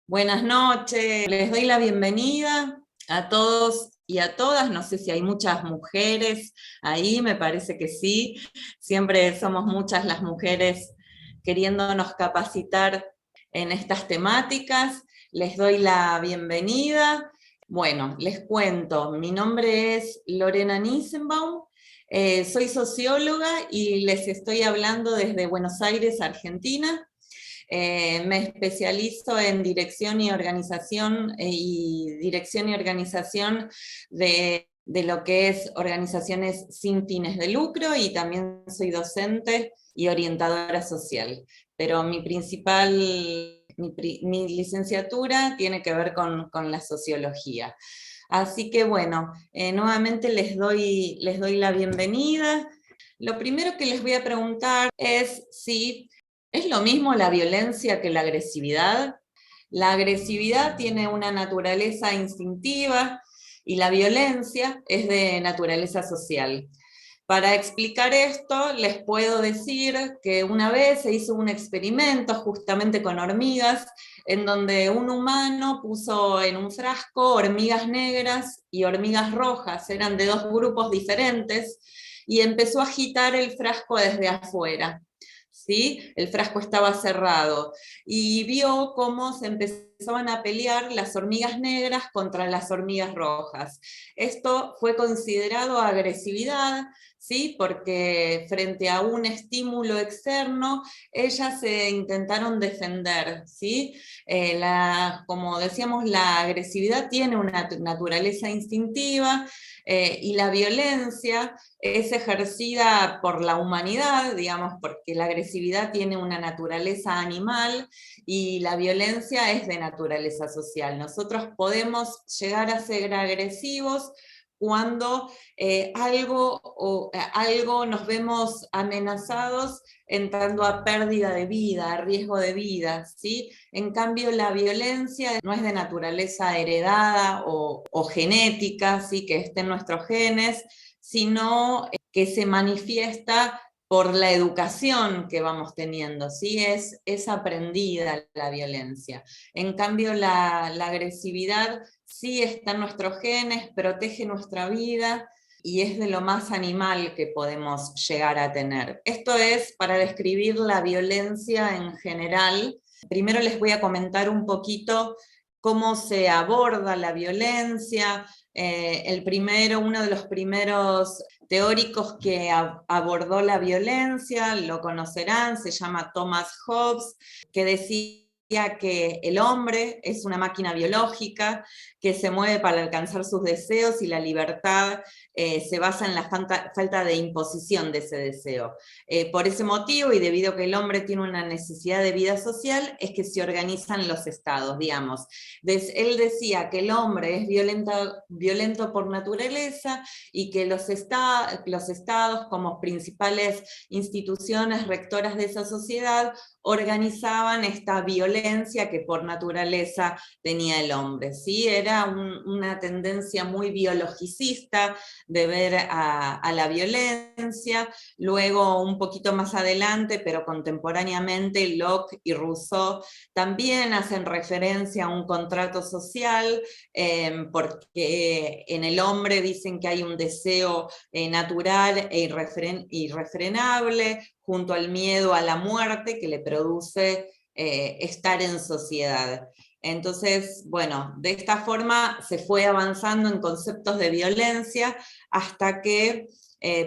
Buenas noches, les doy la bienvenida a todos y a todas. No sé si hay muchas mujeres ahí, me parece que sí. Siempre somos muchas las mujeres queriéndonos capacitar en estas temáticas. Les doy la bienvenida. Bueno, les cuento, mi nombre es Lorena Nissenbaum, soy socióloga y les estoy hablando desde Buenos Aires, Argentina. Me especializo en dirección y organización de lo que es organizaciones sin fines de lucro, y también soy docente y orientadora social. Pero mi licenciatura tiene que ver con la sociología. Así que bueno, nuevamente les doy la bienvenida. Lo primero que les voy a preguntar es si ¿es lo mismo la violencia que la agresividad? La agresividad tiene una naturaleza instintiva y la violencia es de naturaleza social. Para explicar esto, les puedo decir que una vez se hizo un experimento justamente con hormigas, en donde un humano puso en un frasco hormigas negras y hormigas rojas, eran de dos grupos diferentes, y empezó a agitar el frasco desde afuera. ¿Sí? El frasco estaba cerrado, y vio cómo se empezaban a pelear las hormigas negras contra las hormigas rojas. Esto fue considerado agresividad, ¿sí? Porque frente a un estímulo externo, ellas se intentaron defender, ¿sí? Como decíamos, la agresividad tiene una naturaleza instintiva, y la violencia es ejercida por la humanidad, digamos, porque la agresividad tiene una naturaleza animal y la violencia es de naturaleza social. Nosotros podemos llegar a ser agresivos cuando algo nos vemos amenazados, entrando a pérdida de vida, a riesgo de vida, ¿sí? En cambio, la violencia no es de naturaleza heredada o genética, ¿sí? Que esté en nuestros genes, sino que se manifiesta por la educación que vamos teniendo, ¿sí? Es aprendida la violencia. En cambio, la agresividad sí está en nuestros genes, protege nuestra vida y es de lo más animal que podemos llegar a tener. Esto es para describir la violencia en general. Primero les voy a comentar un poquito cómo se aborda la violencia. Uno de los primeros teóricos que abordó la violencia, lo conocerán, se llama Thomas Hobbes, que decía que el hombre es una máquina biológica que se mueve para alcanzar sus deseos, y la libertad se basa en la falta de imposición de ese deseo. Por ese motivo, y debido a que el hombre tiene una necesidad de vida social, es que se organizan los estados, digamos. Él decía que el hombre es violento por naturaleza, y que los estados, como principales instituciones rectoras de esa sociedad, organizaban esta violencia que por naturaleza tenía el hombre, ¿sí? Era una tendencia muy biologicista de ver a la violencia. Luego, un poquito más adelante, pero contemporáneamente, Locke y Rousseau también hacen referencia a un contrato social, porque en el hombre dicen que hay un deseo natural e irrefrenable, junto al miedo a la muerte que le produce estar en sociedad. Entonces, bueno, de esta forma se fue avanzando en conceptos de violencia hasta que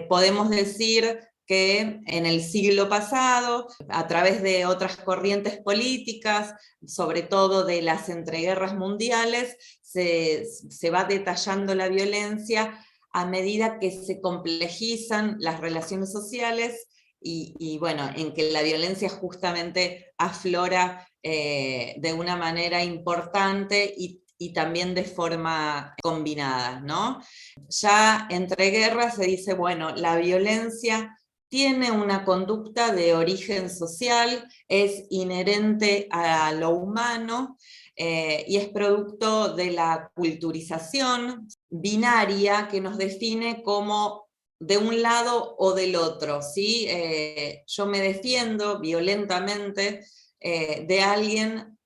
podemos decir que en el siglo pasado, a través de otras corrientes políticas, sobre todo de las entreguerras mundiales, se va detallando la violencia a medida que se complejizan las relaciones sociales, y bueno, en que la violencia justamente aflora de una manera importante y también de forma combinada, ¿no? Ya entre guerras se dice, bueno, la violencia tiene una conducta de origen social, es inherente a lo humano, y es producto de la culturización binaria que nos define como de un lado o del otro, ¿sí? Yo me defiendo violentamente de alguien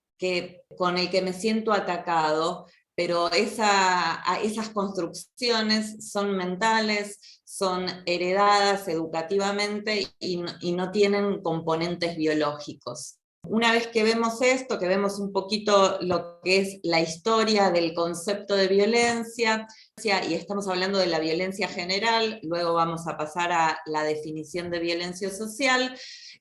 con el que me siento atacado, pero esas construcciones son mentales, son heredadas educativamente y no tienen componentes biológicos. Una vez que vemos esto, que vemos un poquito lo que es la historia del concepto de violencia, y estamos hablando de la violencia general, luego vamos a pasar a la definición de violencia social.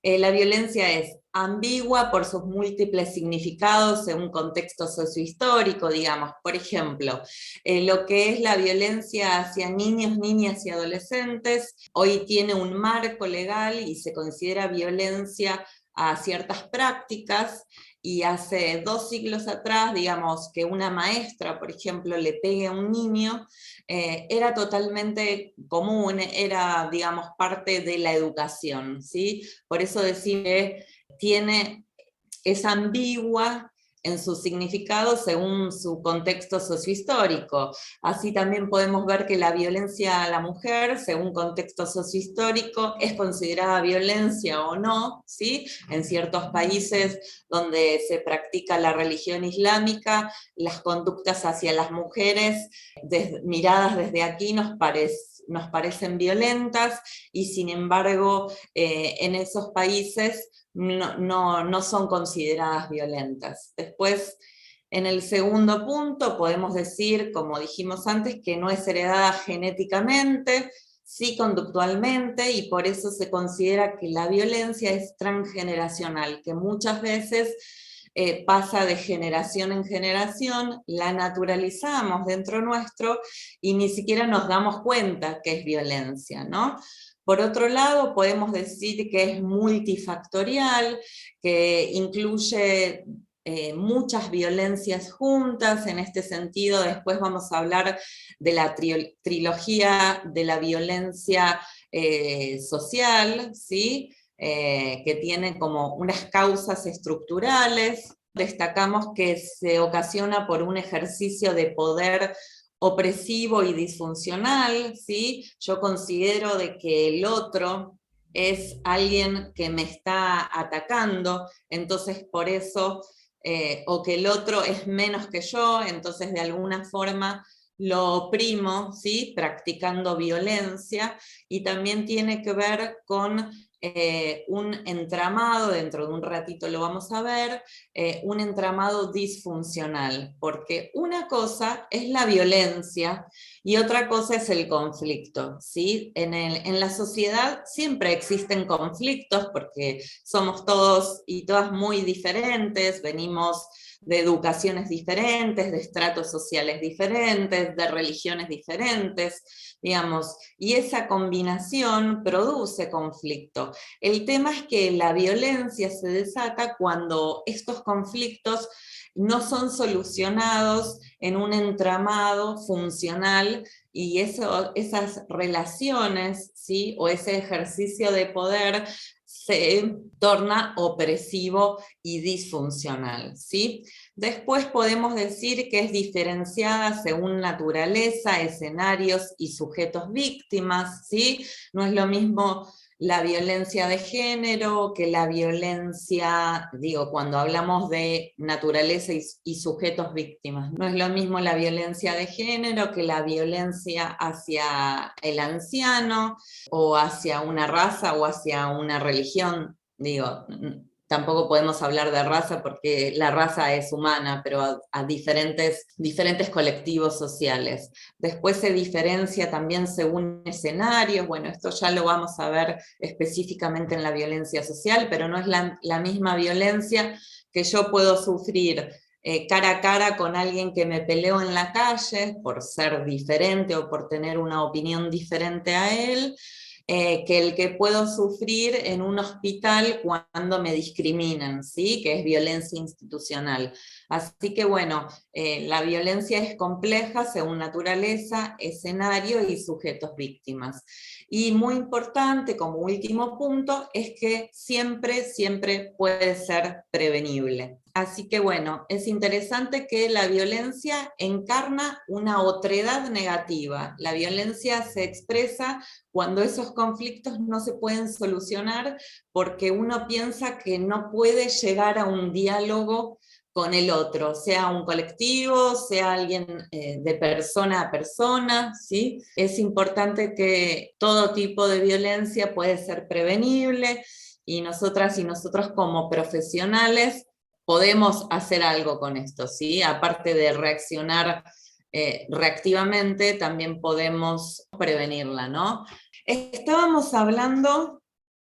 La violencia es ambigua por sus múltiples significados en un contexto sociohistórico, digamos. Por ejemplo, lo que es la violencia hacia niños, niñas y adolescentes, hoy tiene un marco legal y se considera violencia a ciertas prácticas, y hace 2 siglos atrás, digamos, que una maestra, por ejemplo, le pegue a un niño, era totalmente común, era, digamos, parte de la educación, ¿sí? Por eso decir que es ambigua en su significado según su contexto sociohistórico. Así también podemos ver que la violencia a la mujer, según contexto sociohistórico, es considerada violencia o no, ¿sí? En ciertos países donde se practica la religión islámica, las conductas hacia las mujeres, miradas desde aquí, nos parecen violentas, y sin embargo, en esos países no son consideradas violentas. Después, en el segundo punto, podemos decir, como dijimos antes, que no es heredada genéticamente, sí conductualmente, y por eso se considera que la violencia es transgeneracional, que muchas veces pasa de generación en generación, la naturalizamos dentro nuestro y ni siquiera nos damos cuenta que es violencia, ¿no? Por otro lado, podemos decir que es multifactorial, que incluye muchas violencias juntas. En este sentido, después vamos a hablar de la trilogía de la violencia social, ¿sí? Que tiene como unas causas estructurales. Destacamos que se ocasiona por un ejercicio de poder opresivo y disfuncional, ¿sí? Yo considero de que el otro es alguien que me está atacando, entonces por eso, o que el otro es menos que yo, entonces de alguna forma lo oprimo, ¿sí? Practicando violencia, y también tiene que ver con un entramado, dentro de un ratito lo vamos a ver, un entramado disfuncional, porque una cosa es la violencia y otra cosa es el conflicto, ¿sí? En la sociedad siempre existen conflictos porque somos todos y todas muy diferentes, venimos de educaciones diferentes, de estratos sociales diferentes, de religiones diferentes, digamos, y esa combinación produce conflicto. El tema es que la violencia se desata cuando estos conflictos no son solucionados en un entramado funcional, y esas relaciones, ¿sí? O ese ejercicio de poder se torna opresivo y disfuncional, ¿sí? Después podemos decir que es diferenciada según naturaleza, escenarios y sujetos víctimas, ¿sí? No es lo mismo la violencia de género que la violencia, digo, cuando hablamos de naturaleza y sujetos víctimas, no es lo mismo la violencia de género que la violencia hacia el anciano, o hacia una raza o hacia una religión. Digo, tampoco podemos hablar de raza porque la raza es humana, pero a diferentes colectivos sociales. Después se diferencia también según escenarios. Bueno, esto ya lo vamos a ver específicamente en la violencia social, pero no es la misma violencia que yo puedo sufrir cara a cara con alguien que me peleo en la calle por ser diferente o por tener una opinión diferente a él, que el que puedo sufrir en un hospital cuando me discriminan, ¿sí? Que es violencia institucional. Así que bueno, la violencia es compleja según naturaleza, escenario y sujetos víctimas. Y muy importante, como último punto, es que siempre, siempre puede ser prevenible. Así que bueno, es interesante que la violencia encarna una otredad negativa. La violencia se expresa cuando esos conflictos no se pueden solucionar porque uno piensa que no puede llegar a un diálogo con el otro, sea un colectivo, sea alguien de persona a persona, ¿sí? Es importante que todo tipo de violencia puede ser prevenible y nosotras y nosotros como profesionales podemos hacer algo con esto, ¿sí? Aparte de reaccionar reactivamente, también podemos prevenirla, ¿no? Estábamos hablando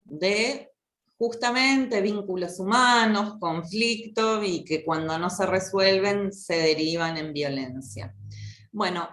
de justamente vínculos humanos, conflicto, y que cuando no se resuelven se derivan en violencia. Bueno,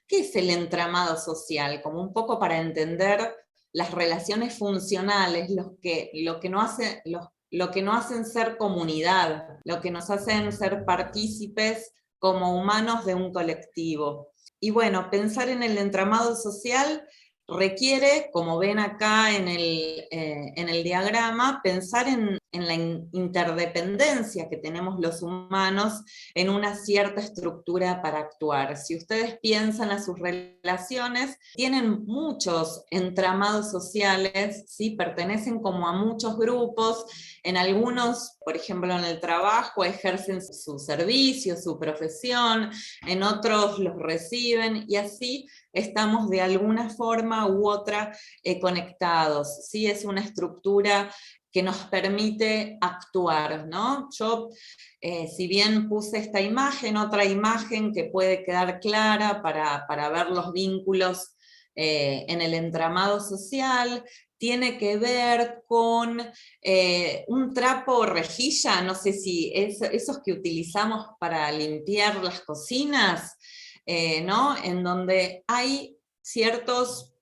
¿qué es el entramado social? Como un poco para entender las relaciones funcionales, lo que no hacen ser comunidad, lo que nos hacen ser partícipes como humanos de un colectivo. Y bueno, pensar en el entramado social requiere, como ven acá en el diagrama, pensar en la interdependencia que tenemos los humanos en una cierta estructura para actuar. Si ustedes piensan a sus relaciones, tienen muchos entramados sociales, ¿sí? Pertenecen como a muchos grupos, en algunos, por ejemplo, en el trabajo, ejercen su servicio, su profesión, en otros los reciben, y así estamos de alguna forma u otra conectados, ¿sí? Es una estructura que nos permite actuar, ¿no? Yo, si bien puse esta imagen, otra imagen que puede quedar clara para ver los vínculos en el entramado social, tiene que ver con un trapo o rejilla, no sé si esos que utilizamos para limpiar las cocinas, ¿no? En donde hay ciertos,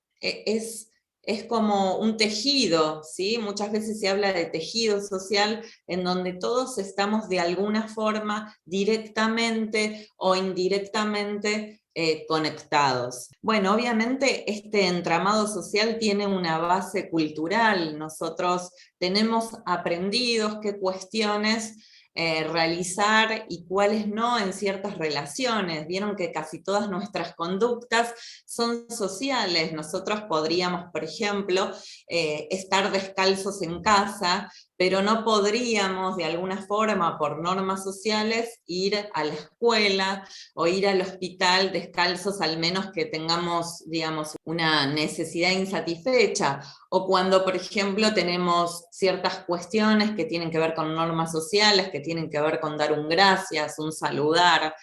es como un tejido, ¿sí? Muchas veces se habla de tejido social, en donde todos estamos de alguna forma, directamente o indirectamente, conectados. Bueno, obviamente este entramado social tiene una base cultural. Nosotros tenemos aprendidos qué cuestiones realizar y cuáles no en ciertas relaciones. Vieron que casi todas nuestras conductas son sociales. Nosotros podríamos, por ejemplo, estar descalzos en casa, pero no podríamos de alguna forma, por normas sociales, ir a la escuela o ir al hospital descalzos, al menos que tengamos, digamos, una necesidad insatisfecha. O cuando, por ejemplo, tenemos ciertas cuestiones que tienen que ver con normas sociales, que tienen que ver con dar un gracias, un saludar,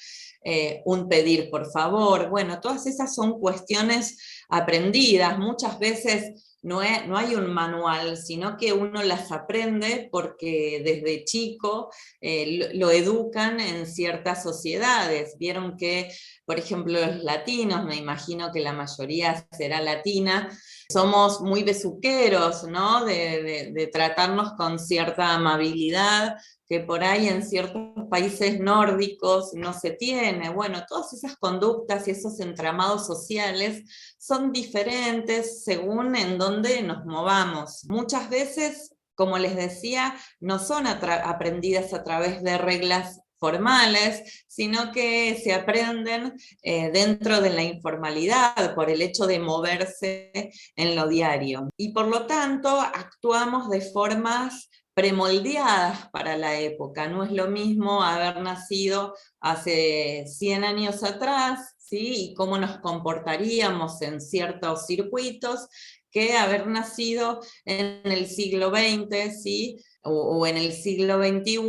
un pedir por favor. Bueno, todas esas son cuestiones aprendidas. Muchas veces no hay un manual, sino que uno las aprende porque desde chico lo educan en ciertas sociedades. Vieron que, por ejemplo, los latinos, me imagino que la mayoría será latina, somos muy besuqueros, ¿no? De tratarnos con cierta amabilidad, que por ahí en ciertos países nórdicos no se tiene. Bueno, todas esas conductas y esos entramados sociales son diferentes según en dónde nos movamos. Muchas veces, como les decía, no son aprendidas a través de reglas formales, sino que se aprenden dentro de la informalidad, por el hecho de moverse en lo diario. Y por lo tanto, actuamos de formas premoldeadas para la época. No es lo mismo haber nacido hace 100 años atrás, ¿sí? Y cómo nos comportaríamos en ciertos circuitos, que haber nacido en el siglo XX, ¿sí? O en el siglo XXI,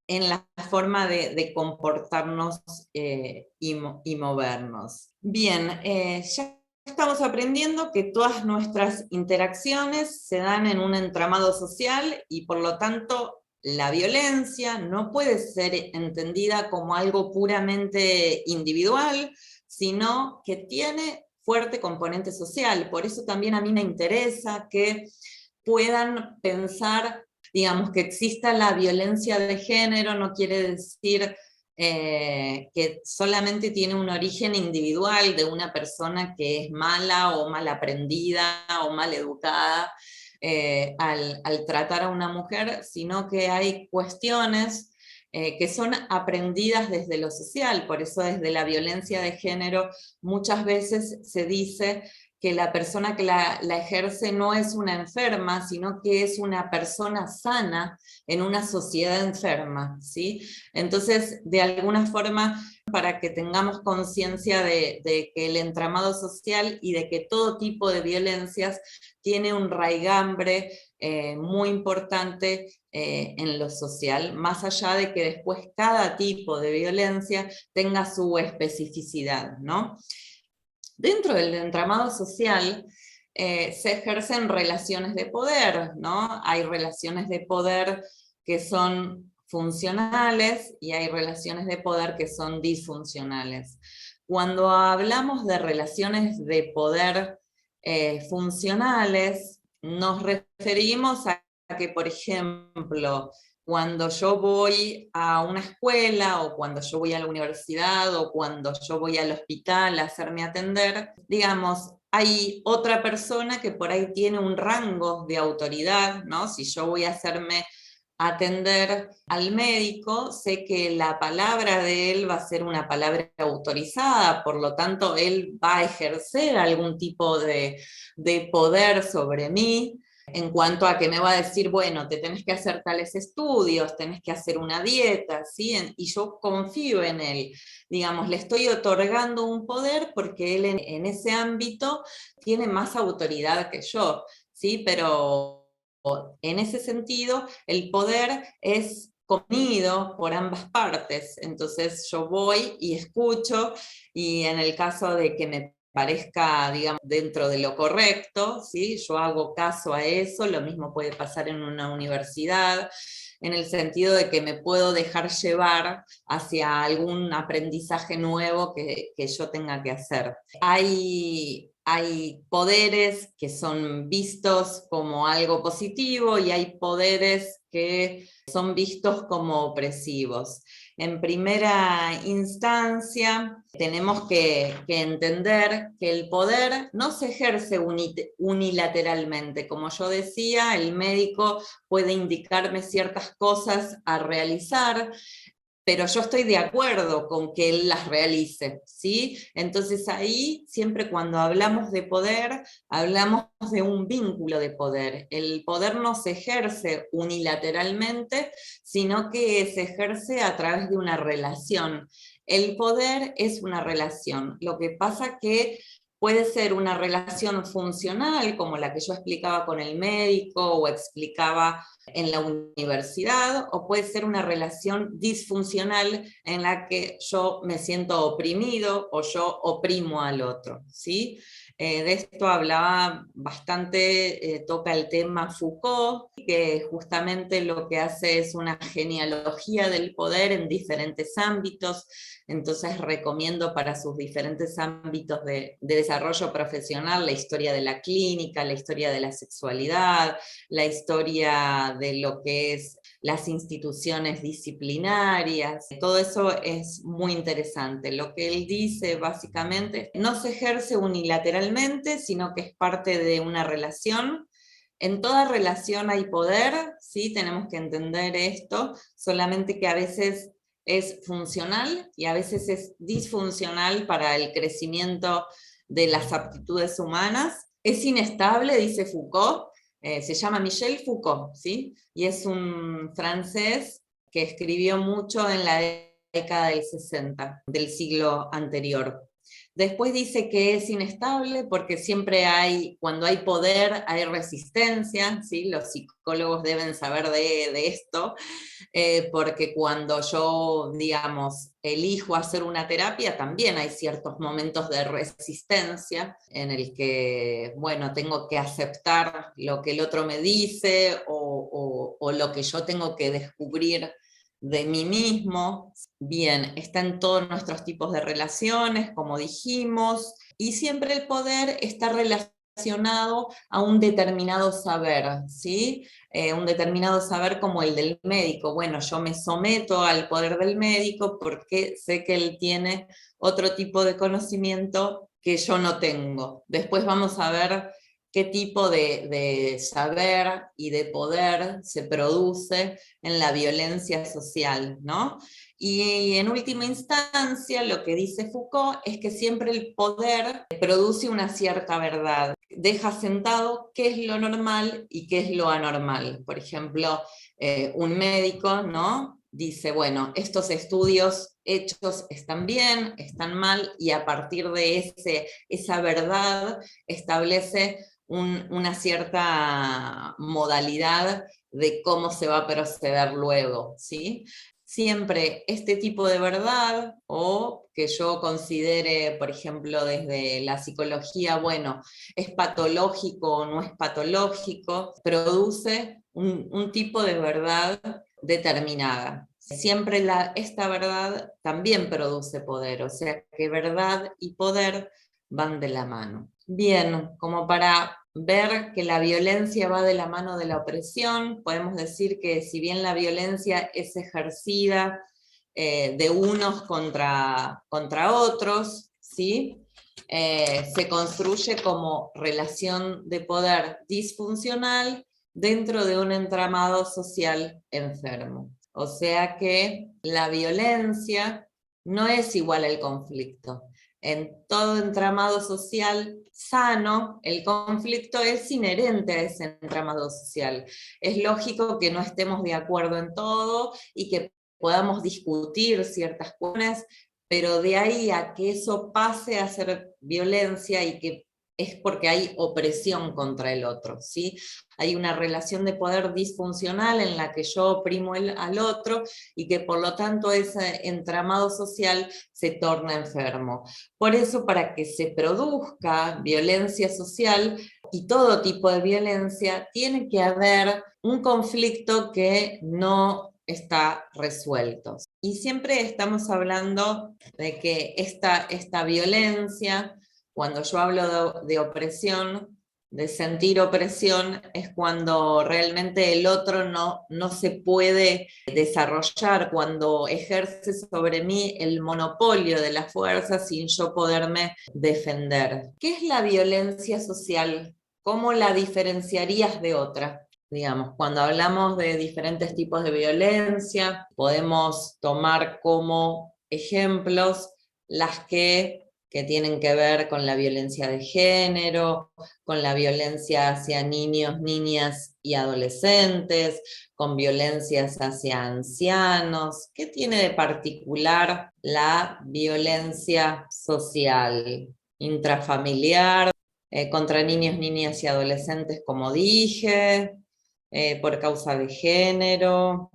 en la forma de comportarnos y movernos. Bien, ya estamos aprendiendo que todas nuestras interacciones se dan en un entramado social y por lo tanto la violencia no puede ser entendida como algo puramente individual, sino que tiene fuerte componente social. Por eso también a mí me interesa que puedan pensar, digamos, que exista la violencia de género, no quiere decir que solamente tiene un origen individual de una persona que es mala o mal aprendida o mal educada al tratar a una mujer, sino que hay cuestiones que son aprendidas desde lo social. Por eso desde la violencia de género muchas veces se dice que la persona que la ejerce no es una enferma, sino que es una persona sana en una sociedad enferma, ¿sí? Entonces, de alguna forma, para que tengamos conciencia de que el entramado social y de que todo tipo de violencias tiene un raigambre muy importante en lo social, más allá de que después cada tipo de violencia tenga su especificidad, ¿no? Dentro del entramado social se ejercen relaciones de poder, ¿no? Hay relaciones de poder que son funcionales y hay relaciones de poder que son disfuncionales. Cuando hablamos de relaciones de poder funcionales, nos referimos a que, por ejemplo, cuando yo voy a una escuela, o cuando yo voy a la universidad, o cuando yo voy al hospital a hacerme atender, digamos, hay otra persona que por ahí tiene un rango de autoridad, ¿no? Si yo voy a hacerme atender al médico, sé que la palabra de él va a ser una palabra autorizada, por lo tanto, él va a ejercer algún tipo de poder sobre mí, en cuanto a que me va a decir, bueno, te tenés que hacer tales estudios, tenés que hacer una dieta, ¿sí? Y yo confío en él, digamos, le estoy otorgando un poder porque él en ese ámbito tiene más autoridad que yo, ¿sí? Pero en ese sentido, el poder es comido por ambas partes, entonces yo voy y escucho, y en el caso de que me parezca, digamos, dentro de lo correcto, ¿sí? Yo hago caso a eso. Lo mismo puede pasar en una universidad, en el sentido de que me puedo dejar llevar hacia algún aprendizaje nuevo que yo tenga que hacer. Hay poderes que son vistos como algo positivo y hay poderes que son vistos como opresivos. En primera instancia, tenemos que entender que el poder no se ejerce unilateralmente. Como yo decía, el médico puede indicarme ciertas cosas a realizar, pero yo estoy de acuerdo con que él las realice, ¿sí? Entonces ahí, siempre cuando hablamos de poder, hablamos de un vínculo de poder. El poder no se ejerce unilateralmente, sino que se ejerce a través de una relación. El poder es una relación. Lo que pasa que puede ser una relación funcional, como la que yo explicaba con el médico o explicaba en la universidad, o puede ser una relación disfuncional en la que yo me siento oprimido o yo oprimo al otro, ¿sí? De esto hablaba bastante, toca el tema Foucault, que justamente lo que hace es una genealogía del poder en diferentes ámbitos. Entonces recomiendo para sus diferentes ámbitos de desarrollo profesional la historia de la clínica, la historia de la sexualidad, la historia de lo que es las instituciones disciplinarias. Todo eso es muy interesante. Lo que él dice básicamente no se ejerce unilateralmente, sino que es parte de una relación. En toda relación hay poder, ¿sí? Tenemos que entender esto, solamente que a veces es funcional y a veces es disfuncional para el crecimiento de las aptitudes humanas. Es inestable, dice Foucault, se llama Michel Foucault, ¿sí? Y es un francés que escribió mucho en la década del 60 del siglo anterior. Después dice que es inestable porque siempre hay, cuando hay poder, hay resistencia, ¿sí? Los psicólogos deben saber de esto, porque cuando yo, digamos, elijo hacer una terapia, también hay ciertos momentos de resistencia en el que, bueno, tengo que aceptar lo que el otro me dice o lo que yo tengo que descubrir de mí mismo. Bien, está en todos nuestros tipos de relaciones, como dijimos, y siempre el poder está relacionado a un determinado saber, ¿sí? Un determinado saber como el del médico. Bueno, yo me someto al poder del médico porque sé que él tiene otro tipo de conocimiento que yo no tengo. Después vamos a ver qué tipo de saber y de poder se produce en la violencia social, ¿no? Y en última instancia, lo que dice Foucault es que siempre el poder produce una cierta verdad, deja sentado qué es lo normal y qué es lo anormal. Por ejemplo, un médico, ¿no? Dice, bueno, estos estudios hechos están bien, están mal, y a partir de esa verdad establece una cierta modalidad de cómo se va a proceder luego, ¿sí? Siempre este tipo de verdad, o que yo considere, por ejemplo, desde la psicología, bueno, es patológico o no es patológico, produce un tipo de verdad determinada. Siempre esta verdad también produce poder, o sea que verdad y poder van de la mano. Bien, como para ver que la violencia va de la mano de la opresión, podemos decir que si bien la violencia es ejercida de unos contra otros, ¿sí? Se construye como relación de poder disfuncional dentro de un entramado social enfermo. O sea que la violencia no es igual al conflicto. En todo entramado social sano, el conflicto es inherente a ese entramado social. Es lógico que no estemos de acuerdo en todo y que podamos discutir ciertas cuestiones, pero de ahí a que eso pase a ser violencia y que es porque hay opresión contra el otro, ¿sí? Hay una relación de poder disfuncional en la que yo oprimo al otro y que por lo tanto ese entramado social se torna enfermo. Por eso, para que se produzca violencia social y todo tipo de violencia, tiene que haber un conflicto que no está resuelto. Y siempre estamos hablando de que esta violencia, cuando yo hablo de opresión, de sentir opresión, es cuando realmente el otro no se puede desarrollar, cuando ejerce sobre mí el monopolio de la fuerza sin yo poderme defender. ¿Qué es la violencia social? ¿Cómo la diferenciarías de otra? Digamos, cuando hablamos de diferentes tipos de violencia, podemos tomar como ejemplos las que tienen que ver con la violencia de género, con la violencia hacia niños, niñas y adolescentes, con violencias hacia ancianos. ¿Qué tiene de particular la violencia social, intrafamiliar, contra niños, niñas y adolescentes, como dije, por causa de género,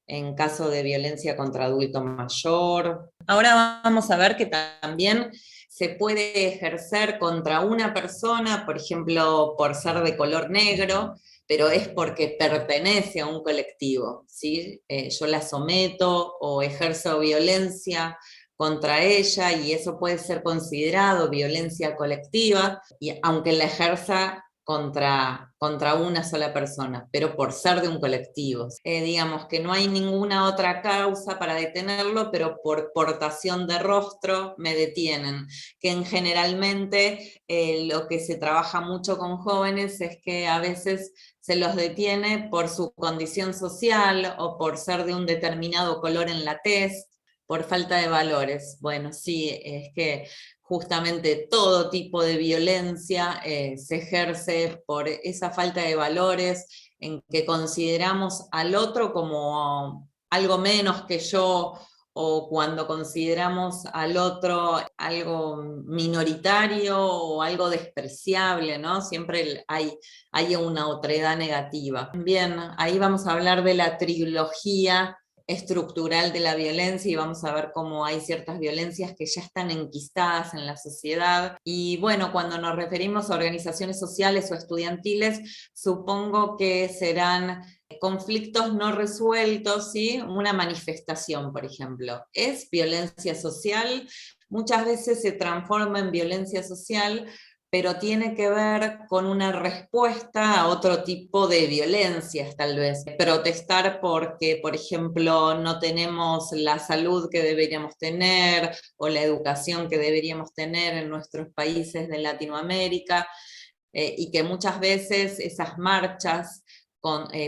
en caso de violencia contra adulto mayor? Ahora vamos a ver que también se puede ejercer contra una persona, por ejemplo, por ser de color negro, pero es porque pertenece a un colectivo, ¿sí? Yo la someto o ejerzo violencia contra ella y eso puede ser considerado violencia colectiva, y aunque la ejerza contra una sola persona, pero por ser de un colectivo. Digamos que no hay ninguna otra causa para detenerlo, pero por portación de rostro me detienen, que generalmente lo que se trabaja mucho con jóvenes es que a veces se los detiene por su condición social o por ser de un determinado color en la tez, por falta de valores. Bueno, sí, es que justamente todo tipo de violencia se ejerce por esa falta de valores, en que consideramos al otro como algo menos que yo, o cuando consideramos al otro algo minoritario o algo despreciable, ¿no? Siempre hay una otredad negativa. Bien, ahí vamos a hablar de la trilogía estructural de la violencia y vamos a ver cómo hay ciertas violencias que ya están enquistadas en la sociedad. Y bueno, cuando nos referimos a organizaciones sociales o estudiantiles, supongo que serán conflictos no resueltos, ¿sí? Una manifestación, por ejemplo, es violencia social, muchas veces se transforma en violencia social, pero tiene que ver con una respuesta a otro tipo de violencias, tal vez. Protestar porque, por ejemplo, no tenemos la salud que deberíamos tener o la educación que deberíamos tener en nuestros países de Latinoamérica. y que muchas veces esas marchas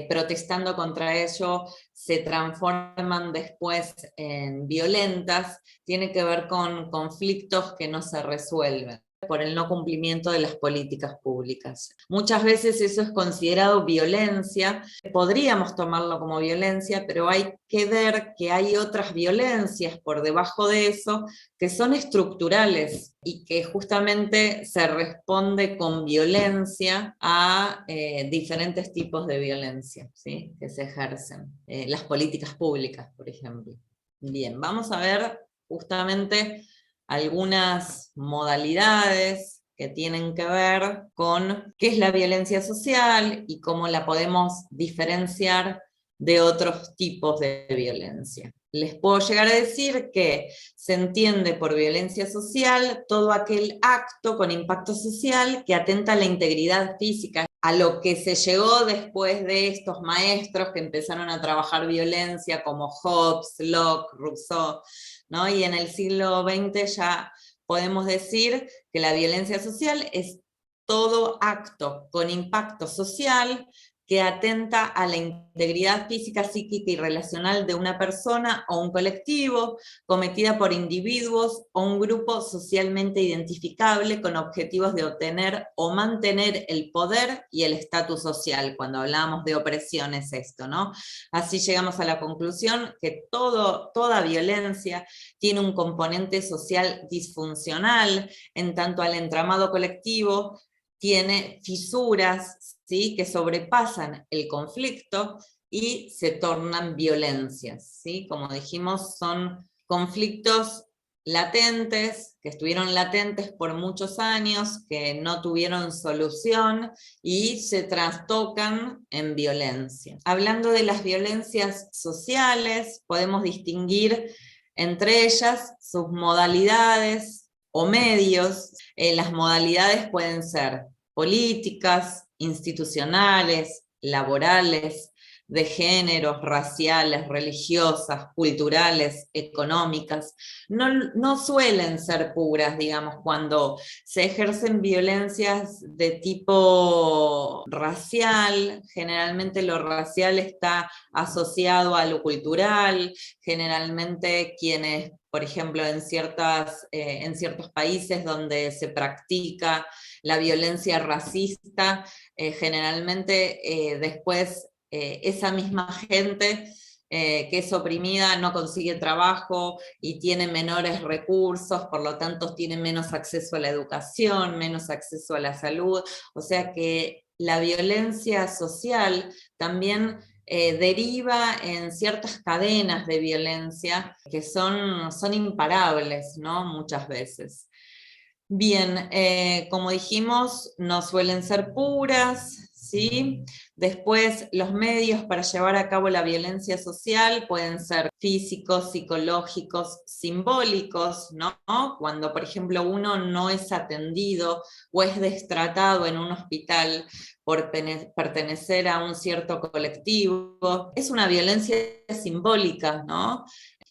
protestando contra ello se transforman después en violentas, tiene que ver con conflictos que no se resuelven por el no cumplimiento de las políticas públicas. Muchas veces eso es considerado violencia, podríamos tomarlo como violencia, pero hay que ver que hay otras violencias por debajo de eso que son estructurales y que justamente se responde con violencia a diferentes tipos de violencia, ¿sí?, que se ejercen. Las políticas públicas, por ejemplo. Bien, vamos a ver justamente algunas modalidades que tienen que ver con qué es la violencia social y cómo la podemos diferenciar de otros tipos de violencia. Les puedo llegar a decir que se entiende por violencia social todo aquel acto con impacto social que atenta a la integridad física, a lo que se llegó después de estos maestros que empezaron a trabajar violencia como Hobbes, Locke, Rousseau, ¿no? Y en el siglo XX ya podemos decir que la violencia social es todo acto con impacto social que atenta a la integridad física, psíquica y relacional de una persona o un colectivo, cometida por individuos o un grupo socialmente identificable con objetivos de obtener o mantener el poder y el estatus social. Cuando hablamos de opresión es esto, ¿no? Así llegamos a la conclusión que toda violencia tiene un componente social disfuncional, en tanto al entramado colectivo tiene fisuras, ¿sí?, que sobrepasan el conflicto y se tornan violencias, ¿sí? Como dijimos, son conflictos latentes, que estuvieron latentes por muchos años, que no tuvieron solución y se trastocan en violencia. Hablando de las violencias sociales, podemos distinguir entre ellas sus modalidades o medios. Las modalidades pueden ser políticas, institucionales, laborales, de géneros, raciales, religiosas, culturales, económicas. No suelen ser puras, digamos, cuando se ejercen violencias de tipo racial. Generalmente lo racial está asociado a lo cultural, generalmente quienes, por ejemplo, en ciertos países donde se practica la violencia racista, generalmente después esa misma gente que es oprimida no consigue trabajo y tiene menores recursos, por lo tanto tiene menos acceso a la educación, menos acceso a la salud, o sea que la violencia social también deriva en ciertas cadenas de violencia que son imparables, ¿no?, muchas veces. Bien, como dijimos, no suelen ser puras, ¿sí? Después, los medios para llevar a cabo la violencia social pueden ser físicos, psicológicos, simbólicos, ¿no? Cuando, por ejemplo, uno no es atendido o es destratado en un hospital por pertenecer a un cierto colectivo, es una violencia simbólica, ¿no?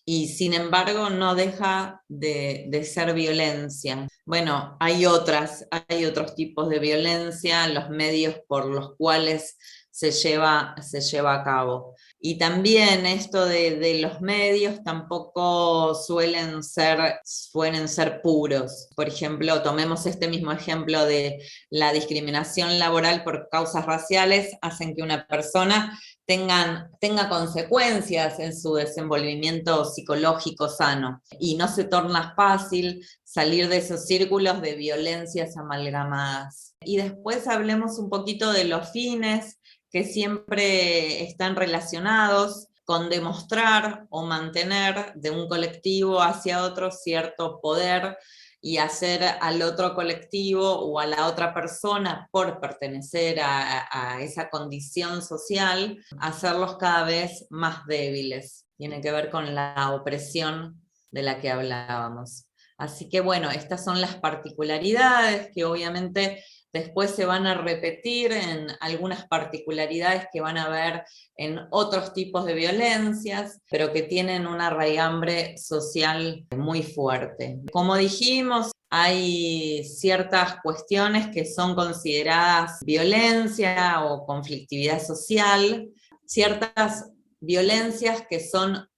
Y sin embargo no deja de ser violencia. Bueno, hay otros tipos de violencia, los medios por los cuales se lleva a cabo. Y también esto de los medios tampoco suelen ser puros. Por ejemplo, tomemos este mismo ejemplo de la discriminación laboral por causas raciales, hacen que una persona tenga consecuencias en su desenvolvimiento psicológico sano. Y no se torna fácil salir de esos círculos de violencias amalgamadas. Y después hablemos un poquito de los fines que siempre están relacionados con demostrar o mantener de un colectivo hacia otro cierto poder y hacer al otro colectivo o a la otra persona por pertenecer a esa condición social, hacerlos cada vez más débiles. Tiene que ver con la opresión de la que hablábamos. Así que bueno, estas son las particularidades que obviamente después se van a repetir en algunas particularidades que van a ver en otros tipos de violencias, pero que tienen una raigambre social muy fuerte. Como dijimos, hay ciertas cuestiones que son consideradas violencia o conflictividad social, ciertas violencias que son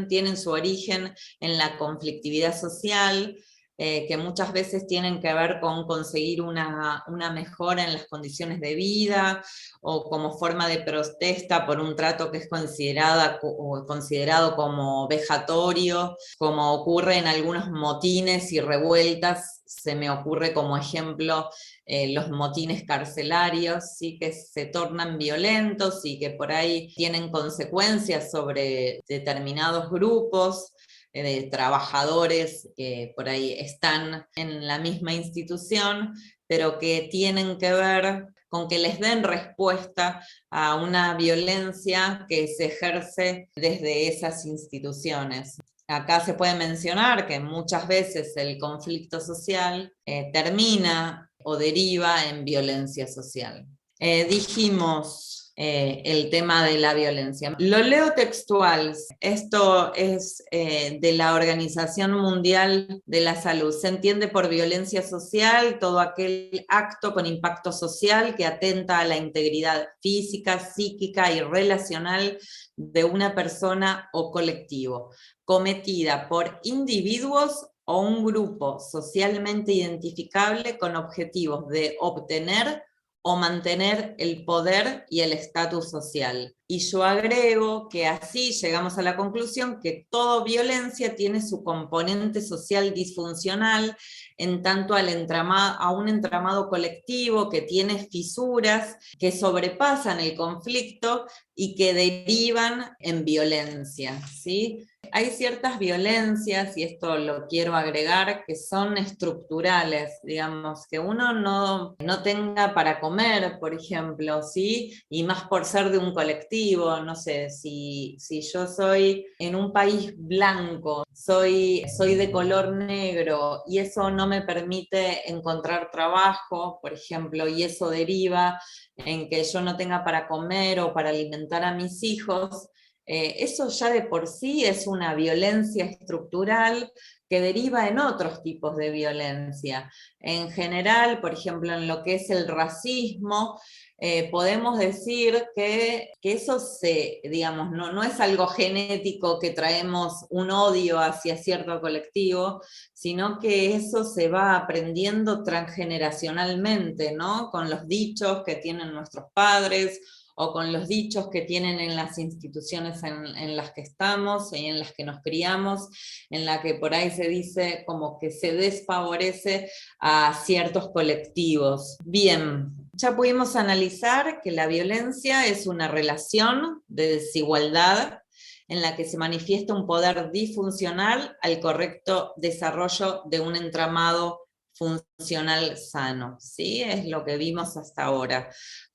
tienen su origen en la conflictividad social, que muchas veces tienen que ver con conseguir una mejora en las condiciones de vida, o como forma de protesta por un trato que es considerado como vejatorio, como ocurre en algunos motines y revueltas. Se me ocurre como ejemplo los motines carcelarios, ¿sí? Que se tornan violentos y que por ahí tienen consecuencias sobre determinados grupos de trabajadores que por ahí están en la misma institución, pero que tienen que ver con que les den respuesta a una violencia que se ejerce desde esas instituciones. Acá se puede mencionar que muchas veces el conflicto social termina o deriva en violencia social. Dijimos el tema de la violencia. Lo leo textual. Esto es de la Organización Mundial de la Salud. Se entiende por violencia social todo aquel acto con impacto social que atenta a la integridad física, psíquica y relacional de una persona o colectivo, cometida por individuos o un grupo socialmente identificable con objetivos de obtener o mantener el poder y el estatus social. Y yo agrego que así llegamos a la conclusión que toda violencia tiene su componente social disfuncional, en tanto a un entramado colectivo que tiene fisuras que sobrepasan el conflicto y que derivan en violencia, ¿sí? Hay ciertas violencias, y esto lo quiero agregar, que son estructurales, digamos, que uno no tenga para comer, por ejemplo, ¿sí? Y más por ser de un colectivo, no sé, si yo soy en un país blanco, soy de color negro, y eso no me permite encontrar trabajo, por ejemplo, y eso deriva en que yo no tenga para comer o para alimentar a mis hijos. Eso ya de por sí es una violencia estructural que deriva en otros tipos de violencia. En general, por ejemplo, en lo que es el racismo, podemos decir que eso digamos, no es algo genético que traemos un odio hacia cierto colectivo, sino que eso se va aprendiendo transgeneracionalmente, ¿no? Con los dichos que tienen nuestros padres, o con los dichos que tienen en las instituciones en las que estamos y en las que nos criamos, en la que por ahí se dice como que se desfavorece a ciertos colectivos. Bien, ya pudimos analizar que la violencia es una relación de desigualdad en la que se manifiesta un poder disfuncional al correcto desarrollo de un entramado funcional sano, ¿sí? Es lo que vimos hasta ahora.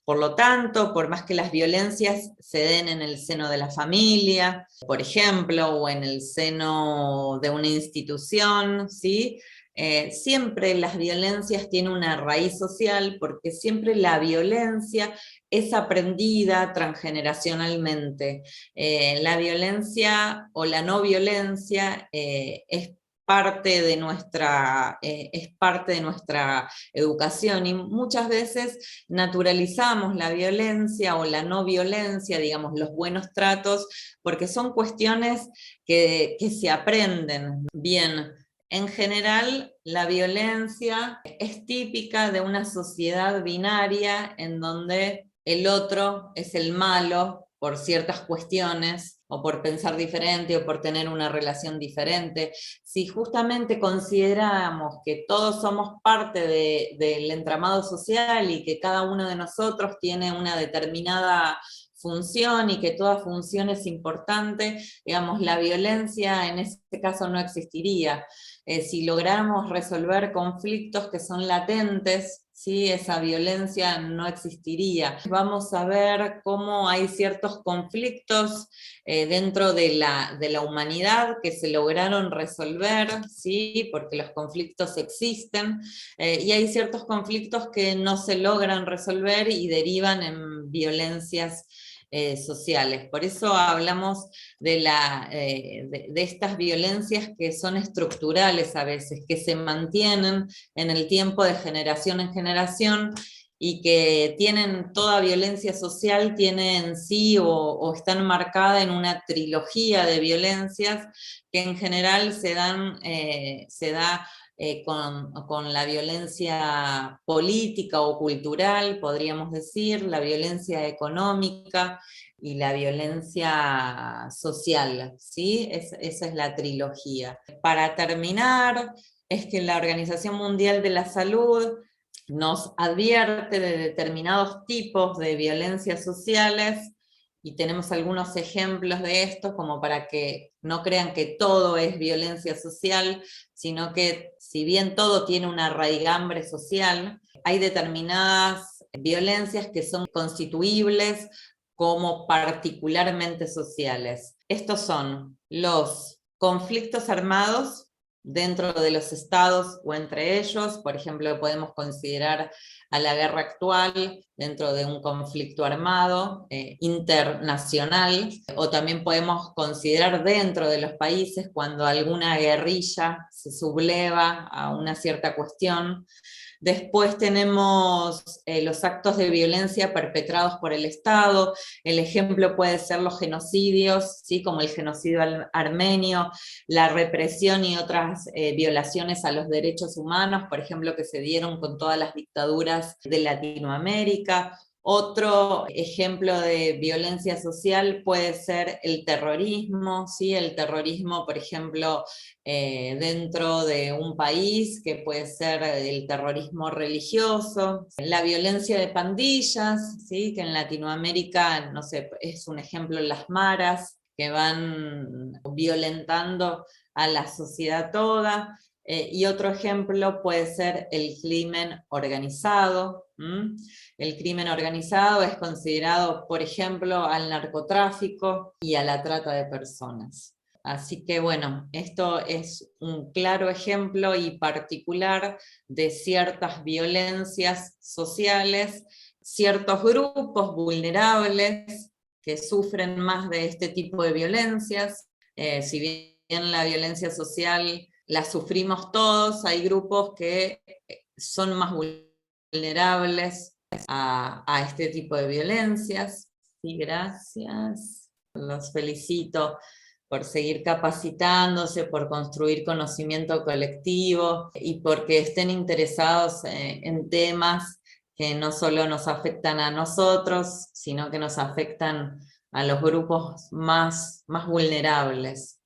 Por lo tanto, por más que las violencias se den en el seno de la familia, por ejemplo, o en el seno de una institución, ¿sí? Siempre las violencias tienen una raíz social, porque siempre la violencia es aprendida transgeneracionalmente. La violencia o la no violencia es parte de nuestra educación, y muchas veces naturalizamos la violencia o la no violencia, digamos, los buenos tratos, porque son cuestiones que se aprenden bien. En general, la violencia es típica de una sociedad binaria en donde el otro es el malo por ciertas cuestiones, o por pensar diferente, o por tener una relación diferente. Si justamente consideramos que todos somos parte del entramado social y que cada uno de nosotros tiene una determinada función y que toda función es importante, digamos, la violencia en este caso no existiría. Si lográramos resolver conflictos que son latentes, ¿sí? Esa violencia no existiría. Vamos a ver cómo hay ciertos conflictos dentro de la humanidad que se lograron resolver, ¿sí? Porque los conflictos existen, y hay ciertos conflictos que no se logran resolver y derivan en violencias sociales. Por eso hablamos de estas violencias que son estructurales a veces, que se mantienen en el tiempo de generación en generación, y que tienen, toda violencia social tiene en sí o están marcadas en una trilogía de violencias que en general se da con la violencia política o cultural, podríamos decir, la violencia económica y la violencia social, ¿sí? Esa es la trilogía. Para terminar, es que la Organización Mundial de la Salud nos advierte de determinados tipos de violencias sociales, y tenemos algunos ejemplos de esto como para que no crean que todo es violencia social, sino que si bien todo tiene una raigambre social, hay determinadas violencias que son constituibles como particularmente sociales. Estos son los conflictos armados dentro de los estados o entre ellos. Por ejemplo, podemos considerar a la guerra actual dentro de un conflicto armado internacional, o también podemos considerar dentro de los países cuando alguna guerrilla se subleva a una cierta cuestión. Después tenemos los actos de violencia perpetrados por el Estado. El ejemplo puede ser los genocidios, ¿sí? Como el genocidio armenio, la represión y otras violaciones a los derechos humanos, por ejemplo, que se dieron con todas las dictaduras de Latinoamérica. Otro ejemplo de violencia social puede ser el terrorismo, ¿sí? El terrorismo, por ejemplo, dentro de un país, que puede ser el terrorismo religioso, la violencia de pandillas, ¿sí? Que en Latinoamérica, no sé, es un ejemplo las maras, que van violentando a la sociedad toda. Y otro ejemplo puede ser el crimen organizado. El crimen organizado es considerado, por ejemplo, al narcotráfico y a la trata de personas. Así que bueno, esto es un claro ejemplo y particular de ciertas violencias sociales, ciertos grupos vulnerables que sufren más de este tipo de violencias. Si bien la violencia social la sufrimos todos, hay grupos que son más vulnerables a este tipo de violencias. Sí, gracias. Los felicito por seguir capacitándose, por construir conocimiento colectivo y porque estén interesados en temas que no solo nos afectan a nosotros, sino que nos afectan a los grupos más vulnerables.